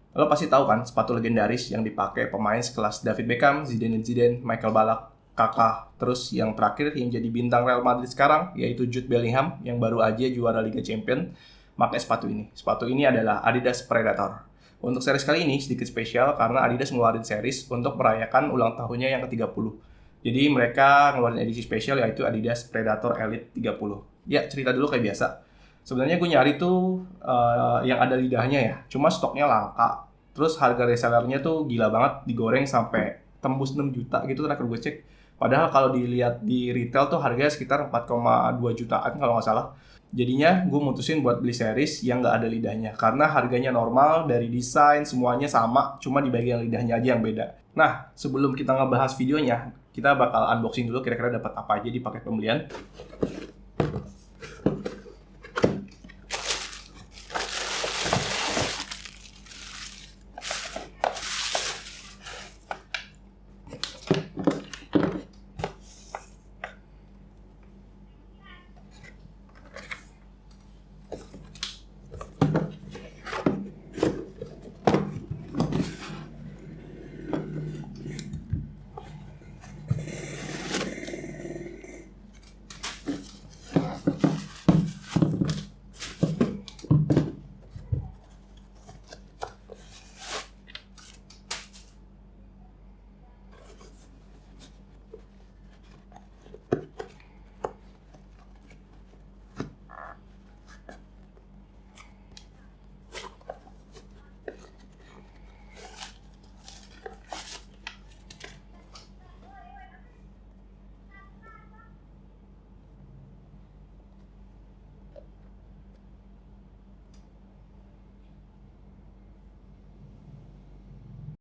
Lo pasti tahu kan sepatu legendaris yang dipakai pemain sekelas David Beckham, Zinedine Zidane, Michael Ballack, Kakak, terus yang terakhir yang jadi bintang Real Madrid sekarang yaitu Jude Bellingham yang baru aja juara Liga Champions pakai sepatu ini. Sepatu ini adalah Adidas Predator. Untuk series kali ini sedikit spesial karena Adidas ngeluarin series untuk merayakan ulang tahunnya yang ke-30. Jadi mereka ngeluarin edisi spesial yaitu Adidas Predator Elite 30. Ya, cerita dulu kayak biasa. Sebenarnya gue nyari tuh yang ada lidahnya ya, cuma stoknya langka. Terus harga resellernya tuh gila banget, digoreng sampai tembus 6 juta gitu terakhir gue cek. Padahal kalau dilihat di retail tuh harganya sekitar 4,2 jutaan kalau nggak salah. Jadinya gue mutusin buat beli series yang nggak ada lidahnya. Karena harganya normal, dari desain semuanya sama, cuma di bagian lidahnya aja yang beda. Nah, sebelum kita ngebahas videonya, kita bakal unboxing dulu kira-kira dapat apa aja di paket pembelian.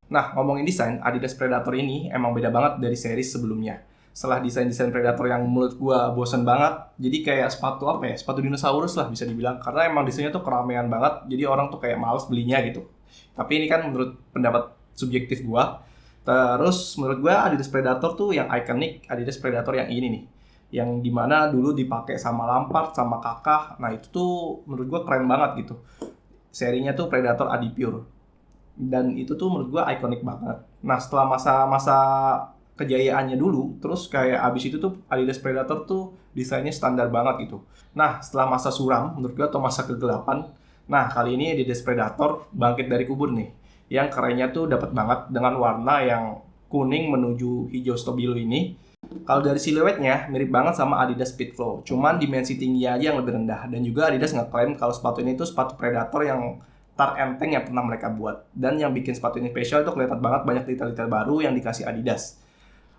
Nah, ngomongin desain, Adidas Predator ini emang beda banget dari series sebelumnya. Setelah desain-desain Predator yang menurut gua bosen banget, jadi kayak sepatu apa ya, sepatu dinosaurus lah bisa dibilang. Karena emang desainnya tuh keramaian banget, jadi orang tuh kayak males belinya gitu. Tapi ini kan menurut pendapat subjektif gua. Terus menurut gua Adidas Predator tuh yang ikonik, Adidas Predator yang ini nih. Yang dimana dulu dipakai sama Lampard, sama Kakak. Nah itu tuh menurut gua keren banget gitu. Serinya tuh Predator Adipure. Dan itu tuh menurut gue ikonik banget. Nah setelah masa-masa kejayaannya dulu, terus kayak abis itu tuh Adidas Predator tuh desainnya standar banget gitu. Nah setelah masa suram menurut gue atau masa kegelapan, nah kali ini Adidas Predator bangkit dari kubur nih. Yang kerennya tuh dapat banget dengan warna yang kuning menuju hijau stabilo ini. Kalau dari siluetnya mirip banget sama Adidas Speedflow, cuman dimensi tinggi aja yang lebih rendah. Dan juga Adidas ngeklaim kalau sepatu ini tuh sepatu Predator yang terenteng yang pernah mereka buat. Dan yang bikin sepatu ini spesial itu kelihatan banget banyak detail-detail baru yang dikasih Adidas.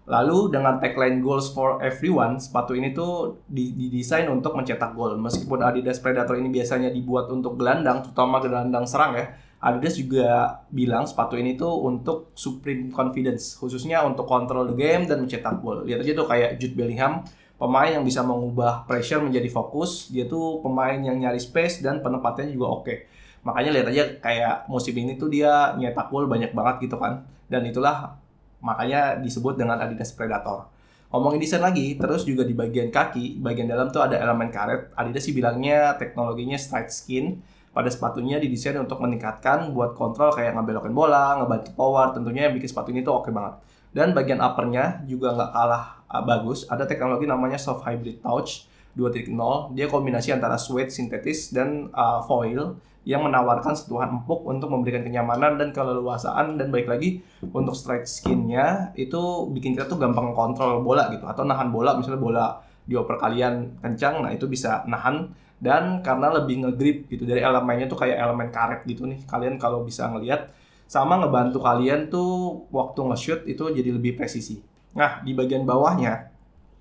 Lalu dengan tagline Goals for Everyone, sepatu ini tuh didesain untuk mencetak gol. Meskipun Adidas Predator ini biasanya dibuat untuk gelandang, terutama gelandang serang ya, Adidas juga bilang sepatu ini tuh untuk supreme confidence, khususnya untuk control the game dan mencetak gol. Lihat aja tuh kayak Jude Bellingham, pemain yang bisa mengubah pressure menjadi fokus. Dia tuh pemain yang nyari space dan penempatannya juga oke. Makanya lihat aja kayak musim ini tuh dia nyetak gol banyak banget gitu kan. Dan itulah makanya disebut dengan Adidas Predator. Ngomongin desain lagi, terus juga di bagian kaki, bagian dalam tuh ada elemen karet. Adidas sih bilangnya teknologinya stride skin. Pada sepatunya didesain untuk meningkatkan buat kontrol kayak ngebelokin bola, ngebantu power. Tentunya yang bikin sepatu ini tuh oke banget. Dan bagian uppernya juga nggak kalah bagus. Ada teknologi namanya Soft Hybrid Touch 2.0. Dia kombinasi antara suede sintetis dan foil yang menawarkan sentuhan empuk untuk memberikan kenyamanan dan keleluasaan. Dan baik lagi untuk stride skinnya itu bikin kita tuh gampang kontrol bola gitu, atau nahan bola, misalnya bola dioper kalian kencang, nah itu bisa nahan. Dan karena lebih ngegrip gitu, dari elemennya tuh kayak elemen karet gitu nih, kalian kalau bisa ngelihat, sama ngebantu kalian tuh waktu nge-shoot itu jadi lebih presisi. Nah di bagian bawahnya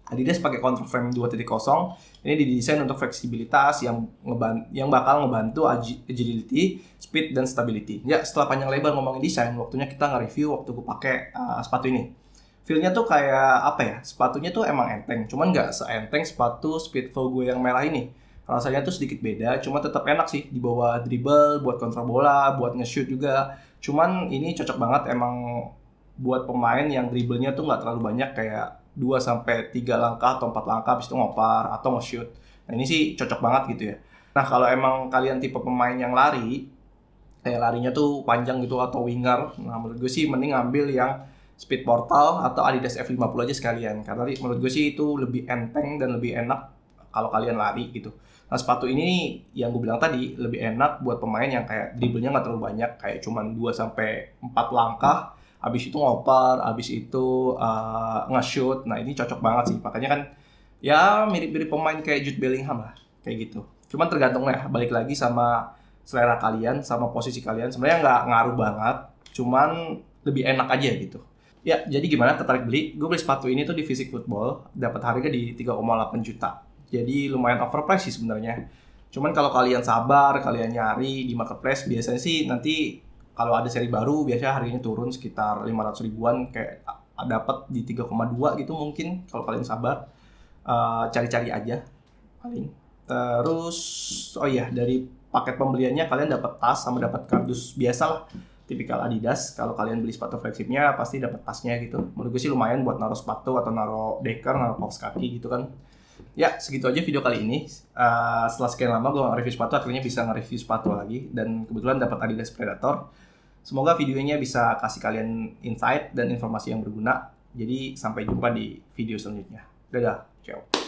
Adidas pakai control frame 2.0. Ini didesain untuk fleksibilitas yang bakal ngebantu agility, speed, dan stability. Ya, setelah panjang lebar ngomongin desain, waktunya kita nge-review waktu gue pakai sepatu ini. Feel-nya tuh kayak apa ya? Sepatunya tuh emang enteng, cuman nggak seenteng sepatu Speedflow gue yang merah ini. Rasanya tuh sedikit beda, cuma tetap enak sih dibawa dribble, buat kontrol bola, buat nge-shoot juga. Cuman ini cocok banget emang buat pemain yang dribblenya tuh nggak terlalu banyak, kayak 2 sampai 3 langkah atau 4 langkah habis itu ngopar atau nge-shoot. Nah ini sih cocok banget gitu ya. Nah kalau emang kalian tipe pemain yang lari, kayak larinya tuh panjang gitu atau winger. Nah menurut gue sih mending ngambil yang Speed Portal atau Adidas F50 aja sekalian, karena menurut gue sih itu lebih enteng dan lebih enak kalau kalian lari gitu. Nah sepatu ini yang gue bilang tadi lebih enak buat pemain yang kayak dribblenya nggak terlalu banyak, kayak cuman 2 sampai 4 langkah habis itu ngoper, habis itu nge-shoot. Nah ini cocok banget sih, makanya kan ya mirip-mirip pemain kayak Jude Bellingham lah, kayak gitu. Cuman tergantung ya, balik lagi sama selera kalian, sama posisi kalian. Sebenarnya nggak ngaruh banget, cuman lebih enak aja gitu. Ya, jadi gimana, tertarik beli? Gue beli sepatu ini tuh di Fisik Football, dapat harga di 3,8 juta. Jadi lumayan overpriced sih sebenarnya. Cuman kalau kalian sabar, kalian nyari di marketplace, biasanya sih nanti kalau ada seri baru, biasanya harganya turun sekitar 500 ribuan, kayak dapat di 3,2 gitu mungkin kalau kalian sabar. Cari-cari aja paling. Terus oh iya, dari paket pembeliannya kalian dapat tas sama dapat kardus biasa lah, tipikal Adidas. Kalau kalian beli sepatu flagshipnya pasti dapat tasnya gitu. Menurut gue sih lumayan buat naruh sepatu atau naruh deker, naruh kaos kaki gitu kan. Ya segitu aja video kali ini. Setelah sekian lama gue nge-review sepatu, akhirnya bisa nge-review sepatu lagi, dan kebetulan dapat Adidas Predator. Semoga videonya bisa kasih kalian insight dan informasi yang berguna. Jadi sampai jumpa di video selanjutnya. Dadah, ciao.